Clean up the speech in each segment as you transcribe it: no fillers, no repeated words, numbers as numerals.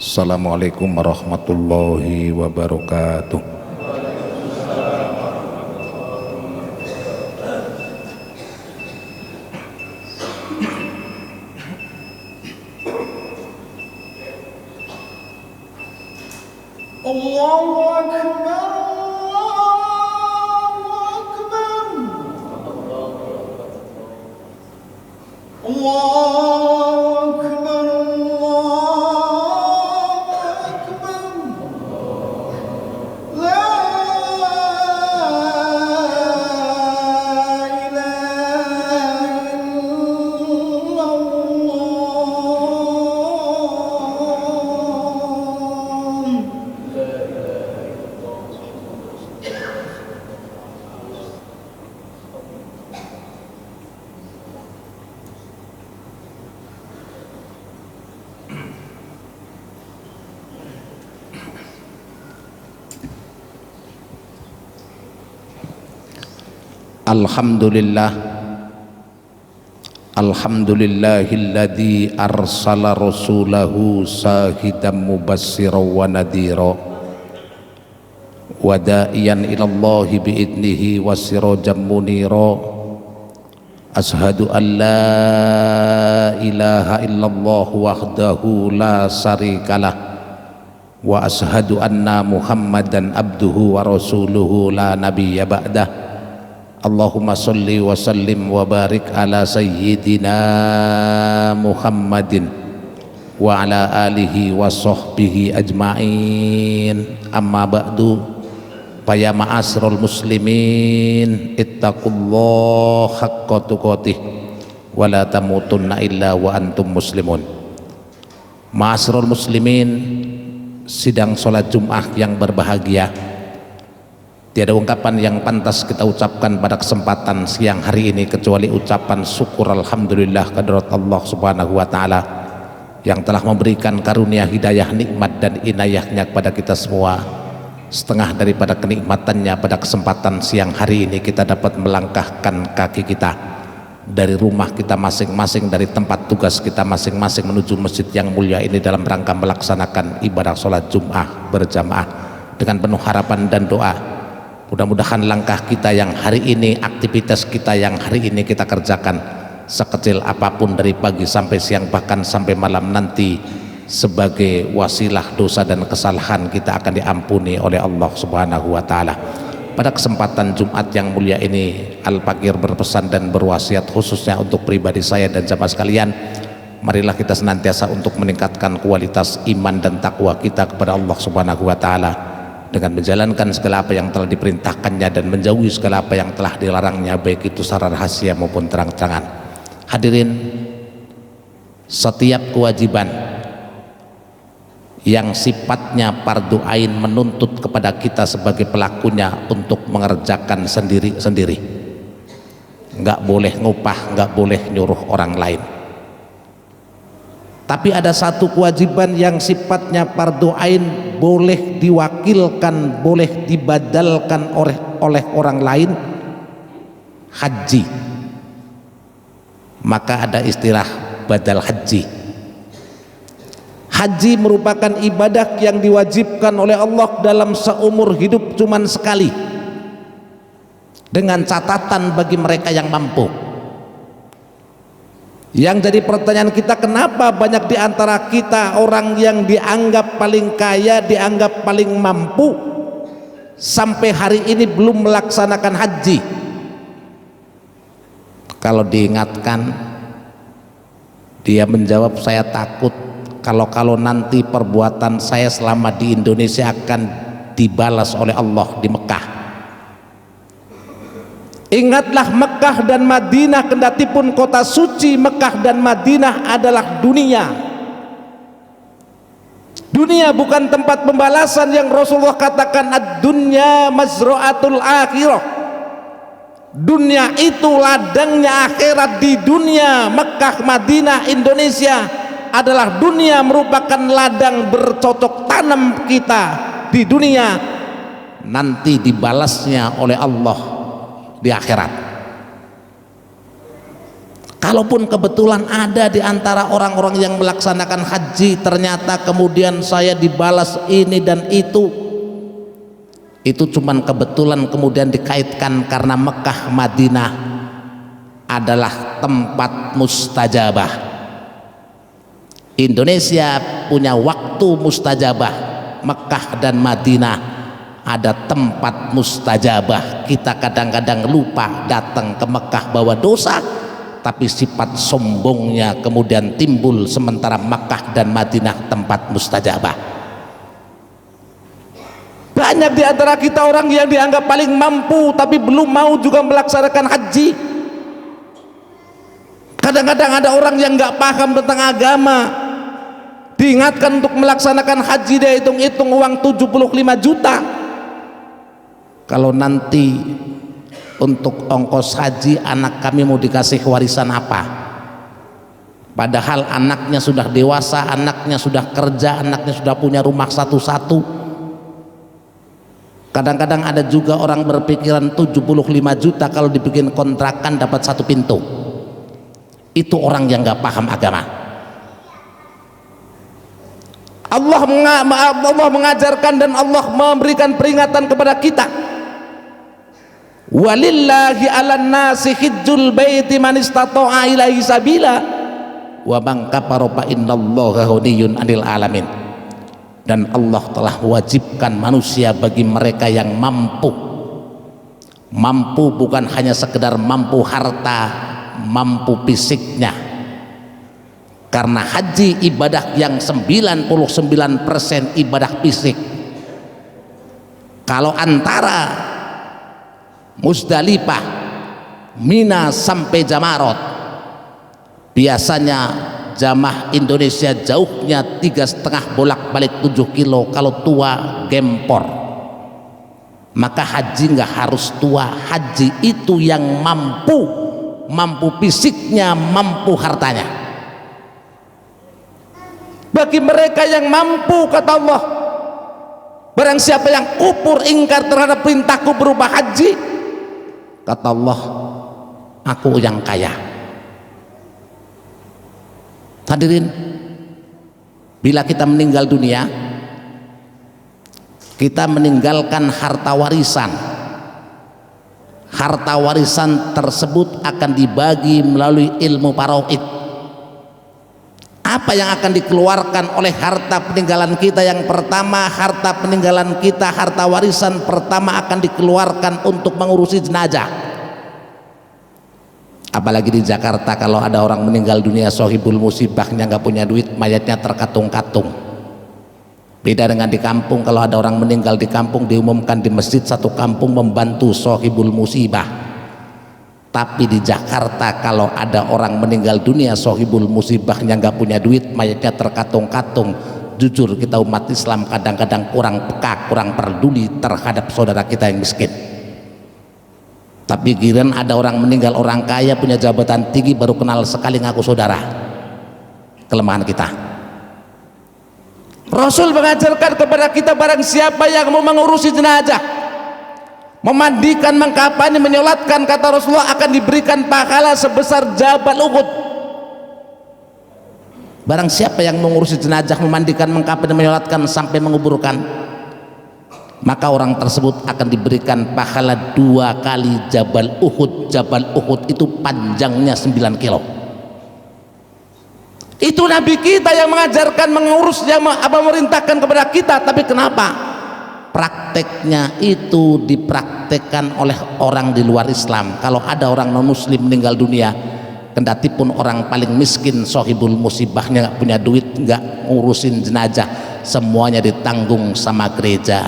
Assalamualaikum warahmatullahi wabarakatuh. Allahu Akbar, Allahu Akbar, Allahu Akbar, Allahu Akbar. La ilaha illallah. Alhamdulillah, alhamdulillahilladzi arsala rasulahu sahidan mubassiran wa nadhira wa da'iyan ilallahi biidnihi wa sirajan munira. Ashhadu an la ilaha illallah wahdahu la syarikalah wa ashhadu anna muhammadan abduhu wa rasuluhu la nabiyya ba'dah. Allahumma salli wa sallim wa barik ala sayyidina Muhammadin wa ala alihi wa sahbihi ajma'in. Amma ba'du, faya ma'asrul muslimin ittaqullaha haqqa tuqatih wa la tamutunna illa wa antum muslimun. Ma'asrul muslimin, sidang sholat Jum'ah yang berbahagia, tiada ungkapan yang pantas kita ucapkan pada kesempatan siang hari ini kecuali ucapan syukur alhamdulillah kehadirat Allah subhanahu wa ta'ala yang telah memberikan karunia hidayah, nikmat dan inayahnya kepada kita semua. Setengah daripada kenikmatannya pada kesempatan siang hari ini kita dapat melangkahkan kaki kita dari rumah kita masing-masing, dari tempat tugas kita masing-masing menuju masjid yang mulia ini dalam rangka melaksanakan ibadah sholat Jum'ah berjamaah dengan penuh harapan dan doa. Mudah-mudahan langkah kita yang hari ini, aktivitas kita yang hari ini kita kerjakan, sekecil apapun dari pagi sampai siang bahkan sampai malam nanti, sebagai wasilah dosa dan kesalahan kita akan diampuni oleh Allah subhanahu wa ta'ala. Pada kesempatan Jumat yang mulia ini, Al-Fakir berpesan dan berwasiat khususnya untuk pribadi saya dan jamaah sekalian, marilah kita senantiasa untuk meningkatkan kualitas iman dan takwa kita kepada Allah subhanahu wa ta'ala dengan menjalankan segala apa yang telah diperintahkannya dan menjauhi segala apa yang telah dilarangnya, baik itu secara rahasia maupun terang-terangan. Hadirin, setiap kewajiban yang sifatnya fardu ain menuntut kepada kita sebagai pelakunya untuk mengerjakan sendiri-sendiri, nggak boleh ngupah, nggak boleh nyuruh orang lain. Tapi ada satu kewajiban yang sifatnya fardu ain, boleh diwakilkan, boleh dibadalkan oleh orang lain, haji. Maka ada istilah badal haji. Haji merupakan ibadah yang diwajibkan oleh Allah dalam seumur hidup cuman sekali, dengan catatan bagi mereka yang mampu. Yang jadi pertanyaan kita, kenapa banyak di antara kita orang yang dianggap paling kaya, dianggap paling mampu, sampai hari ini belum melaksanakan haji? Kalau diingatkan, dia menjawab, saya takut kalau nanti perbuatan saya selama di Indonesia akan dibalas oleh Allah di Mekah. Ingatlah, Mekah dan Madinah, kendati pun kota suci Mekah dan Madinah adalah dunia. Dunia bukan tempat pembalasan yang Rasulullah katakan ad-dunya mazra'atul akhirah. Dunia itu ladangnya akhirat. Di dunia Mekah, Madinah, Indonesia adalah dunia, merupakan ladang bercocok tanam kita di dunia, nanti dibalasnya oleh Allah di akhirat. Kalaupun kebetulan ada di antara orang-orang yang melaksanakan haji ternyata kemudian saya dibalas ini dan itu cuman kebetulan kemudian dikaitkan karena Mekah Madinah adalah tempat mustajabah. Indonesia punya waktu mustajabah, Mekah dan Madinah ada tempat mustajabah. Kita kadang-kadang lupa datang ke Mekah bawa dosa, tapi sifat sombongnya kemudian timbul, sementara Makkah dan Madinah tempat mustajabah. Banyak di antara kita orang yang dianggap paling mampu tapi belum mau juga melaksanakan haji. Kadang-kadang ada orang yang nggak paham tentang agama, diingatkan untuk melaksanakan haji, dia hitung-hitung uang 75 juta. Kalau nanti untuk ongkos haji anak kami mau dikasih warisan apa? Padahal anaknya sudah dewasa, anaknya sudah kerja, anaknya sudah punya rumah satu-satu. Kadang-kadang ada juga orang berpikiran 75 juta kalau dibikin kontrakan dapat satu pintu. Itu orang yang nggak paham agama. Allah mengajarkan dan Allah memberikan peringatan kepada kita. Walillahi 'alan nasi hijjul baiti man istata'a ilaihi sabila wa man kafara fa innallaha ghaniyyun 'anil alamin. Dan Allah telah wajibkan manusia bagi mereka yang mampu. Mampu bukan hanya sekedar mampu harta, mampu fisiknya. Karena haji ibadah yang 99% ibadah fisik. Kalau antara Musdalifah, Mina sampai Jamarot, biasanya jamaah Indonesia jauhnya 3,5 bolak-balik 7 kilo. Kalau tua gempor, maka haji nggak harus tua. Haji itu yang mampu fisiknya, mampu hartanya. Bagi mereka yang mampu, kata Allah, barang siapa yang kufur ingkar terhadap perintahku berupa haji, kata Allah, aku yang kaya. Hadirin, bila kita meninggal dunia, kita meninggalkan harta warisan. Harta warisan tersebut akan dibagi melalui ilmu faraid. Apa yang akan dikeluarkan oleh harta peninggalan kita? Yang pertama, harta peninggalan kita, harta warisan pertama akan dikeluarkan untuk mengurusi jenazah. Apalagi di Jakarta, kalau ada orang meninggal dunia sohibul musibahnya nggak punya duit, mayatnya terkatung-katung. Beda dengan di kampung, kalau ada orang meninggal di kampung diumumkan di masjid, satu kampung membantu sohibul musibah. Tapi di Jakarta kalau ada orang meninggal dunia sohibul musibahnya nggak punya duit, mayatnya terkatung-katung. Jujur kita umat Islam kadang-kadang kurang peka, kurang peduli terhadap saudara kita yang miskin. Tapi giliran ada orang meninggal, orang kaya punya jabatan tinggi, baru kenal sekali ngaku saudara. Kelemahan kita. Rasul mengajarkan kepada kita, barang siapa yang mau mengurusi jenazah, memandikan, mengkafani, menyolatkan, kata Rasulullah, akan diberikan pahala sebesar Jabal Uhud. Barang siapa yang mengurusi jenazah, memandikan, mengkafani, menyolatkan sampai menguburkan, maka orang tersebut akan diberikan pahala 2 kali Jabal Uhud. Jabal Uhud itu panjangnya 9 kilo. Itu Nabi kita yang mengajarkan, mengurus, yang memerintahkan kepada kita. Tapi kenapa prakteknya itu dipraktekkan oleh orang di luar Islam? Kalau ada orang non muslim meninggal dunia, kendati pun orang paling miskin sohibul musibahnya nggak punya duit, nggak ngurusin jenazah, semuanya ditanggung sama gereja,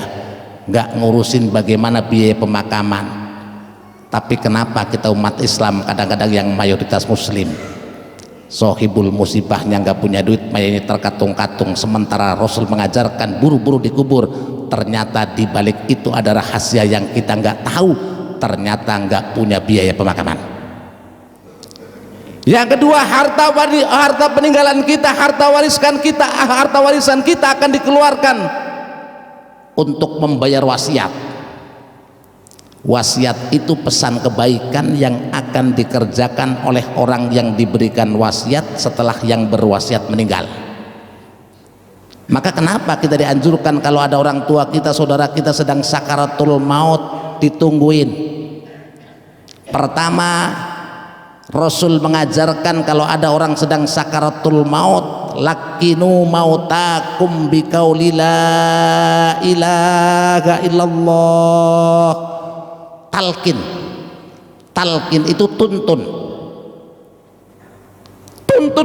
nggak ngurusin bagaimana biaya pemakaman. Tapi kenapa kita umat Islam kadang-kadang yang mayoritas muslim, sohibul musibahnya nggak punya duit, mayatnya terkatung-katung, sementara Rasul mengajarkan buru-buru dikubur. Ternyata di balik itu ada rahasia yang kita nggak tahu, ternyata nggak punya biaya pemakaman. Yang kedua, harta peninggalan kita, harta warisan kita akan dikeluarkan untuk membayar wasiat. Wasiat itu pesan kebaikan yang akan dikerjakan oleh orang yang diberikan wasiat setelah yang berwasiat meninggal. Maka kenapa kita dianjurkan kalau ada orang tua kita, saudara kita sedang sakaratul maut, ditungguin. Pertama, Rasul mengajarkan kalau ada orang sedang sakaratul maut, lakinu mautakum biqauli la ilaha illallah. Talqin itu tuntun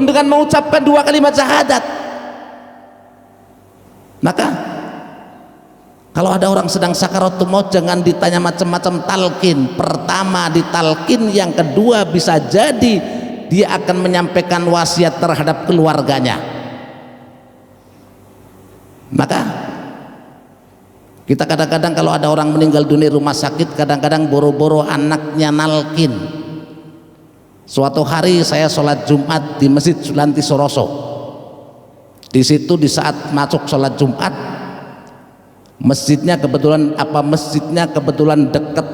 dengan mengucapkan 2 kalimat syahadat. Maka kalau ada orang sedang sakaratul maut jangan ditanya macam-macam talqin. Pertama ditalqin, yang kedua bisa jadi dia akan menyampaikan wasiat terhadap keluarganya. Maka kita kadang-kadang kalau ada orang meninggal dunia rumah sakit, kadang-kadang boro-boro anaknya nalkin. Suatu hari saya sholat Jumat di Masjid Sulanti Soroso. Di situ di saat masuk sholat Jumat, masjidnya kebetulan dekat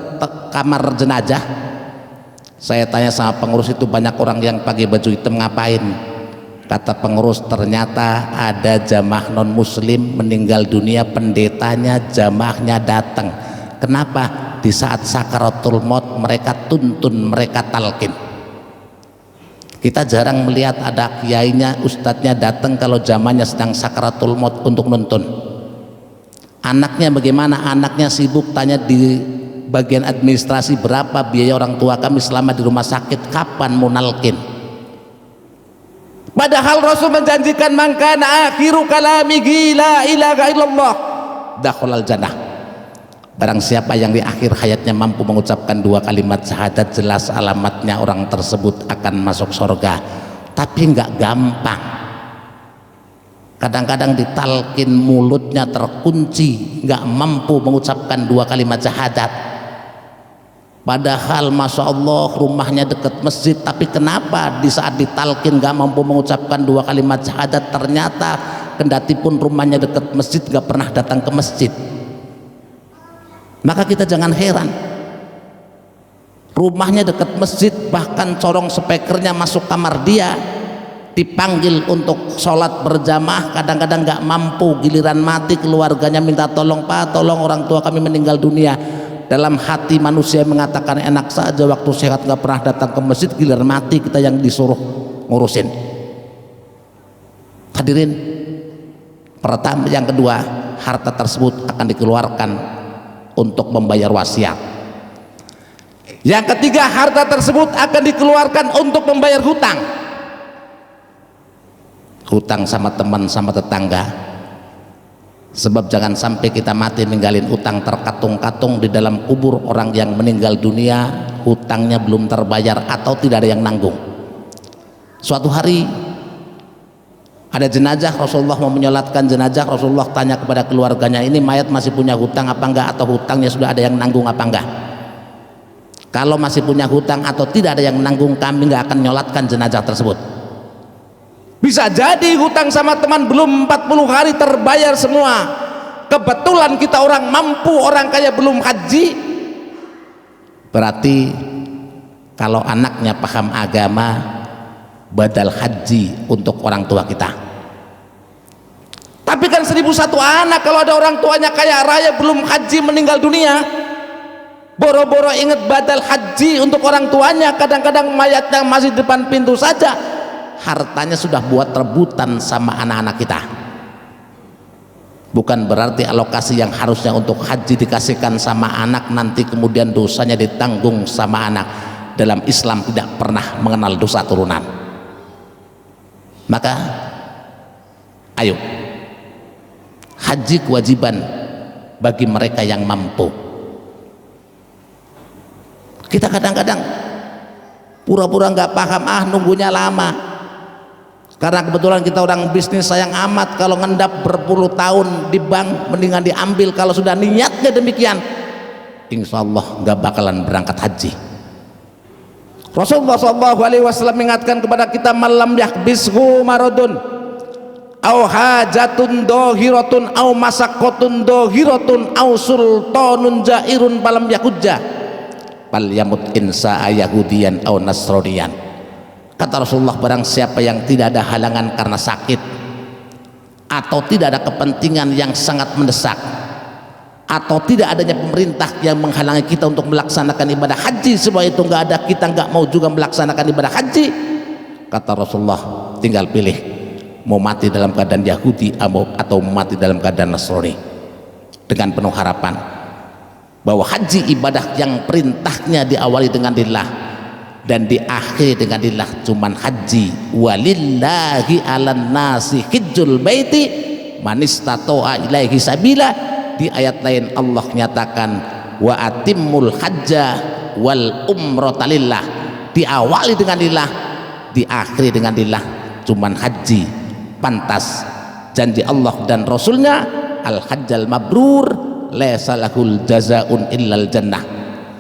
kamar jenazah. Saya tanya sama pengurus itu, banyak orang yang pakai baju hitam, ngapain? Kata pengurus, ternyata ada jamaah non muslim meninggal dunia, pendetanya jamaahnya datang. Kenapa? Di saat sakaratul maut mereka tuntun, mereka talqin. Kita jarang melihat ada kiainya, ustadznya datang kalau jamaahnya sedang sakaratul maut untuk nuntun. Anaknya bagaimana? Anaknya sibuk tanya di bagian administrasi, berapa biaya orang tua kami selama di rumah sakit, kapan mau nalkin. Padahal Rasul menjanjikan mangkana akhiru kalamihi la ilaha illallah dakhalal jannah. Barang siapa yang di akhir hayatnya mampu mengucapkan 2 kalimat syahadat, jelas alamatnya orang tersebut akan masuk surga. Tapi enggak gampang. Kadang-kadang ditalkin mulutnya terkunci, enggak mampu mengucapkan 2 kalimat syahadat. Padahal Masya Allah rumahnya dekat masjid, tapi kenapa di saat ditalkin gak mampu mengucapkan 2 kalimat syahadat? Ternyata kendati pun rumahnya dekat masjid gak pernah datang ke masjid. Maka kita jangan heran, rumahnya dekat masjid, bahkan corong speakernya masuk kamar dia, dipanggil untuk sholat berjamaah, kadang-kadang gak mampu. Giliran mati keluarganya minta tolong, Pak tolong orang tua kami meninggal dunia. Dalam hati manusia mengatakan enak saja, waktu sehat nggak pernah datang ke masjid, giliran mati kita yang disuruh ngurusin. Hadirin, pertama, yang kedua, harta tersebut akan dikeluarkan untuk membayar wasiat. Yang ketiga, harta tersebut akan dikeluarkan untuk membayar hutang. Hutang sama teman, sama tetangga. Sebab jangan sampai kita mati ninggalin utang terkatung-katung di dalam kubur orang yang meninggal dunia, hutangnya belum terbayar atau tidak ada yang nanggung. Suatu hari ada jenazah, Rasulullah mau menyolatkan jenazah. Rasulullah tanya kepada keluarganya, ini mayat masih punya hutang apa enggak, atau hutangnya sudah ada yang nanggung apa enggak? Kalau masih punya hutang atau tidak ada yang menanggung, kami enggak akan nyolatkan jenazah tersebut. Bisa jadi hutang sama teman belum 40 hari terbayar semua. Kebetulan kita orang mampu, orang kaya belum haji. Berarti kalau anaknya paham agama, badal haji untuk orang tua kita. Tapi kan 1001 anak, kalau ada orang tuanya kaya raya belum haji meninggal dunia, boro-boro inget badal haji untuk orang tuanya, kadang-kadang mayatnya masih depan pintu saja, hartanya sudah buat rebutan sama anak-anak kita. Bukan berarti alokasi yang harusnya untuk haji dikasihkan sama anak, nanti kemudian dosanya ditanggung sama anak. Dalam Islam tidak pernah mengenal dosa turunan. Maka ayo, haji kewajiban bagi mereka yang mampu. Kita kadang-kadang pura-pura nggak paham, nunggunya lama. Karena kebetulan kita orang bisnis, sayang amat kalau ngendap berpuluh tahun di bank, mendingan diambil. Kalau sudah niatnya demikian, insya Allah nggak bakalan berangkat haji. Rasulullah SAW mengingatkan kepada kita, malam yahbishu maradun au hajatun dohiratun au masakotun dohiratun au sultanun jairun falam yakujja. falyamut insa yahudiyan aw nasraniyan. Kata Rasulullah, barang siapa yang tidak ada halangan karena sakit atau tidak ada kepentingan yang sangat mendesak atau tidak adanya pemerintah yang menghalangi kita untuk melaksanakan ibadah haji, semua itu nggak ada, kita nggak mau juga melaksanakan ibadah haji, kata Rasulullah, tinggal pilih mau mati dalam keadaan Yahudi atau mati dalam keadaan Nasrani, dengan penuh harapan bahwa haji ibadah yang perintahnya diawali dengan lillah dan diakhiri dengan lillah, cuman haji walillahi 'alan nasi hijjul baiti man istata'a ilaihi sabila. Di ayat lain Allah nyatakan wa atimmul hajja wal umrata lillah, diawali dengan lillah, diakhiri dengan lillah, cuman haji pantas janji Allah dan Rasulnya, al hajjal mabrur laisa lahul jazaun illal jannah,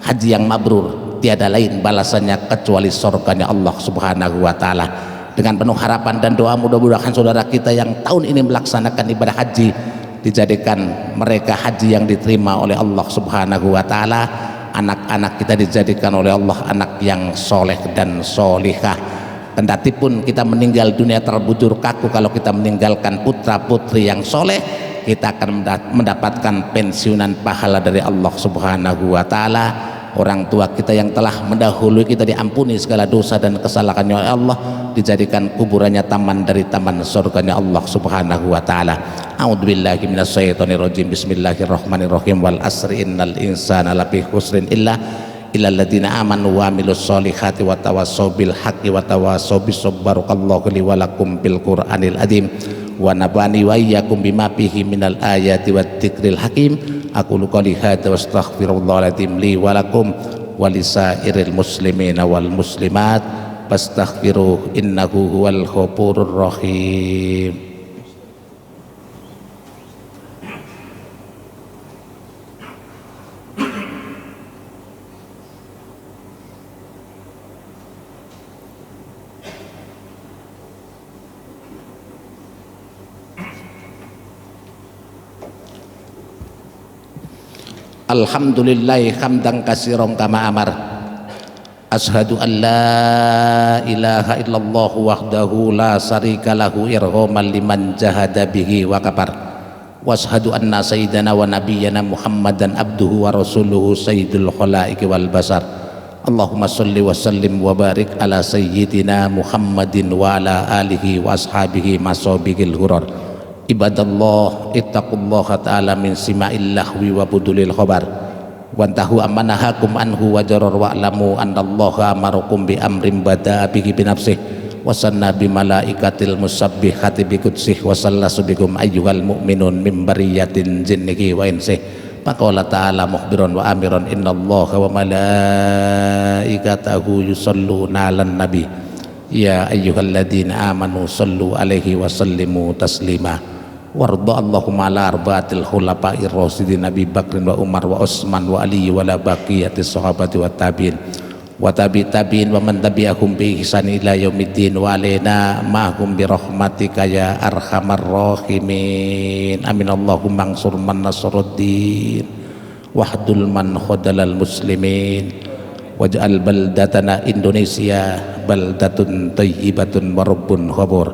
haji yang mabrur tiada lain balasannya kecuali surganya Allah Subhanahu wa taala. Dengan penuh harapan dan doa, mudah-mudahan saudara kita yang tahun ini melaksanakan ibadah haji dijadikan mereka haji yang diterima oleh Allah Subhanahu wa taala, anak-anak kita dijadikan oleh Allah anak yang soleh dan solihah. Kendati pun kita meninggal dunia terbujur kaku, kalau kita meninggalkan putra putri yang soleh, kita akan mendapatkan pensiunan pahala dari Allah Subhanahu wa taala. Orang tua kita yang telah mendahului kita diampuni segala dosa dan kesalahannya oleh Allah, dijadikan kuburannya taman dari taman surganya Allah Subhanahu wa taala. A'udzubillahi minasyaitonirrajim. Bismillahirrahmanirrahim. Wal asri innal insana lafi khusrin illa alladzina amanu wa amilus solihati wa tawassaw bil haqqi wa tawassaw bis sabr. Barakallahu li wa lakum bil Qur'anil azim wa nabani wa iyyakum bima fihi minal ayati wat dzikril hakim. Aqulu qouli hadza wa astaghfirullahal azim li wa lakum wa lisairil muslimina wal muslimat fastaghfiruhu innahu huwal ghafurur rahim. Alhamdulillahi hamdan katsiran kama amar. Ashhadu an la ilaha illallah wahdahu la syarika lahu irhaman liman jahada bihi wa kafar. Wa ashhadu anna sayyidana wa nabiyyana Muhammadan abduhu wa rasuluhu sayyidul khalaiqi wal basar. Allahumma sholli wa sallim wa barik ala sayyidina Muhammadin wa ala alihi wa ashabihi masabiqil hurar. Ibadallah ittaqullaha ta'ala min sima'il lahwi wa budulil khabar wantahu amanahakum anhu wa jarar wa'lamu annallaha amarakum bi amrin bada'a bihi binafsih wa sanna bi malaikatil musabbihati bi qudsih wa sallasu bikum ayyuhal mu'minun min bariyatin jinnihi wa insih. Faqala ta'ala mukhbiran wa amiran innallaha wa malaikatahu yusalluna 'alan nabi ya ayyuhalladzina amanu sallu alaihi wa sallimu taslima. Warda Allahumma ala arba'atil khulafa'ir rasyidin Abi Bakrin wa Umar wa Utsman wa Ali wa la baqiyatis sahabati wa tabi'in wa tabi'in wa man tabi'ahum bi ihsan ila yaumiddin wa alaina ma'hum bi rahmatika ya arhamar rahimin. Amin. Allahumma ansur man nasruddin wahdul man khadalal muslimin waj'al baldatana Indonesia baldatun thayyibatun wa rabbun ghabur.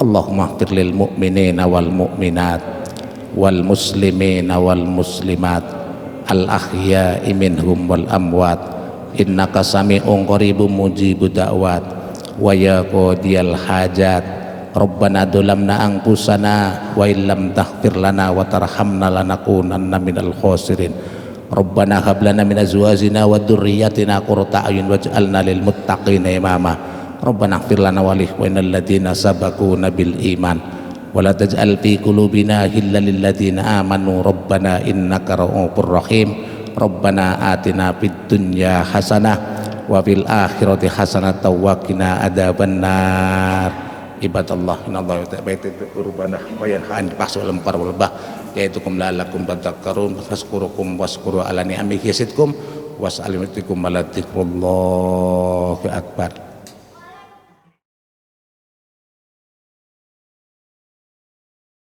Allahumma ighfir lil mu'minina wal mu'minat wal muslimina wal muslimat al ahya'i minhum wal amwat innaka sami'un qaribun mujibud da'wat wa ya qadiyal hajat. Rabbana dzalamna anfusana wa illam taghfir lana wa tarhamna lanakunanna minal khasirin. Rabbana hab lana min azwajina wa dzurriyyatina qurrata a'yun waj'alna lil muttaqina imama. Rabbana ighfir lana wa li ikhwanina alladziina sabaquna bil iman wa la taj'al fi qulubina ghillan lil ladziina amanu rabbana innaka ra'ufur rahim. Rabbana atina fid dunya hasanah wa fil akhirati hasanah wa qina adzabannar. Ibadallah innallaha yuhibbu qurbana wa yanha 'anil fahsya'i wal munkari wal baghi yaidukum la'allakum tadhakkarun fazkurukum washkuru ala ni'amihi yazidkum was'allimatukum ala dzikrullahi akbar.